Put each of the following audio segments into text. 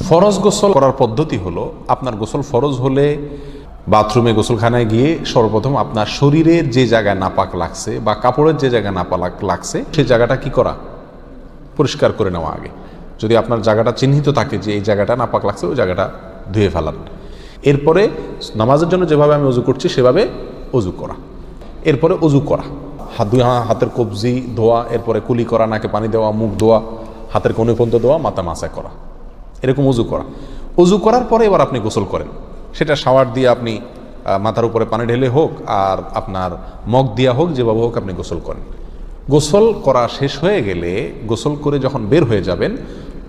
ফরজ গোসল করার পদ্ধতি হলো, আপনার গোসল ফরজ হলে বাথরুমে গোসলখানায় গিয়ে সর্বপ্রথম আপনার শরীরের যে জায়গায় নাপাক লাগছে বা কাপড়ের যে জায়গায় নাপাক লাগছে সেই জায়গাটা কি করা, পরিষ্কার করে নেওয়া আগে। যদি আপনার জায়গাটা চিহ্নিত থাকে যে এই জায়গাটা নাপাক লাগছে, ওই জায়গাটা ধুয়ে ফেলান। এরপরে নামাজের জন্য যেভাবে আমি অজু করছি সেভাবে অজু করা। এরপরে অজু করা, হাতের কবজি ধোয়া, এরপরে কুলি করা, নাকে পানি দেওয়া, মুখ ধোয়া, হাতের কোণে পর্যন্ত ধোয়া, মাথা মাসা করা, এরকম অজু করা। অজু করার পরে এবার আপনি গোসল করেন। সেটা শাওয়ার দিয়ে আপনি মাথার উপরে পানি ঢেলে হোক আর আপনার মগ দিয়া হোক, যেভাবে হোক আপনি গোসল করেন। গোসল করা শেষ হয়ে গেলে, গোসল করে যখন বের হয়ে যাবেন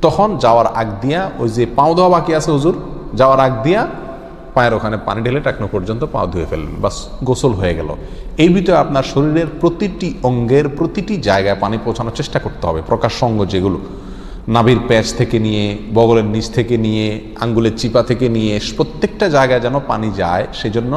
তখন যাওয়ার আগ দিয়া ওই যে পাও ধোয়া বাকি আছে হুজুর, যাওয়ার আগ দিয়া পায়ের ওখানে পানি ঢেলে টাকনো পর্যন্ত পাও ধুয়ে ফেললেন, বাস গোসল হয়ে গেল। এই ভিতরে আপনার শরীরের প্রতিটি অঙ্গের প্রতিটি জায়গায় পানি পৌঁছানোর চেষ্টা করতে হবে। প্রকাশ্য অঙ্গ যেগুলো, নাভির প্যাচ থেকে নিয়ে, বগলের নিচ থেকে নিয়ে, আঙ্গুলের চিপা থেকে নিয়ে প্রত্যেকটা জায়গায় যেন পানি যায়, সেজন্য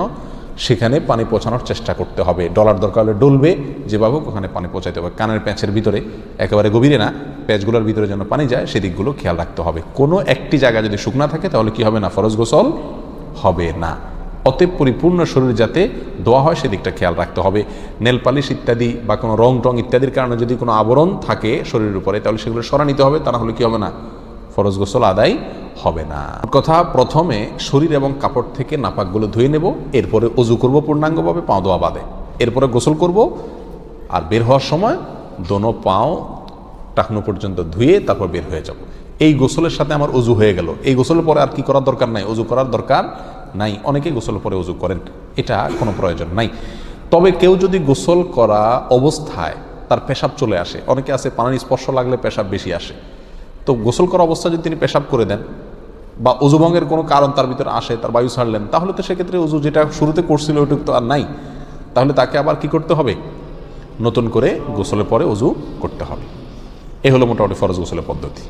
সেখানে পানি পৌঁছানোর চেষ্টা করতে হবে। ডলার দরকার হলে ডলবে, যেভাবে ওখানে পানি পৌঁছাতে হবে। কানের প্যাঁচের ভিতরে, একেবারে গভীরে না, প্যাচগুলোর ভিতরে যেন পানি যায় সেদিকগুলো খেয়াল রাখতে হবে। কোনো একটি জায়গা যদি শুকনা থাকে তাহলে কি হবে না, ফরজ গোসল হবে না। অতএব পরিপূর্ণ শরীর যাতে ধোয়া হয় সেদিকটা খেয়াল রাখতে হবে। নেল পালিশ ইত্যাদি বা কোনো রং টং ইত্যাদির কারণে যদি কোনো আবরণ থাকে শরীরের উপরে, তাহলে সেগুলো সরা নিতে হবে, তা না হলে কি হবে না, ফরজ গোসল আদায় হবে না। কথা, প্রথমে শরীর এবং কাপড় থেকে নাপাকগুলো ধুয়ে নেব, এরপরে অজু করব পূর্ণাঙ্গভাবে, পাও ধোয়া বাদে, এরপরে গোসল করব। আর বের হওয়ার সময় দোনো পাও টাকনো পর্যন্ত ধুয়ে তারপর বের হয়ে যাব। এই গোসলের সাথে আমার অজু হয়ে গেল। এই গোসলের পরে আর কি করার দরকার নাই, অজু করার দরকার নাই। অনেকে গোসল পরে অজু করেন, এটা কোনো প্রয়োজন নাই। তবে কেউ যদি গোসল করা অবস্থায় তার পেশাব চলে আসে, অনেকে আছে পানির স্পর্শ লাগলে পেশাব বেশি আসে, তো গোসল করা অবস্থায় যদি তিনি পেশাব করে দেন বা অজুভঙ্গের কোনো কারণ তার ভিতরে আসে, তার বায়ু ছাড়লেন, তাহলে তো সেক্ষেত্রে অজু যেটা শুরুতে করছিল ওইটুক তো আর নাই, তাহলে তাকে আবার কি করতে হবে, নতুন করে গোসলের পরে অজু করতে হবে। এ হলো মোটামুটি ফরজ গোসলের পদ্ধতি।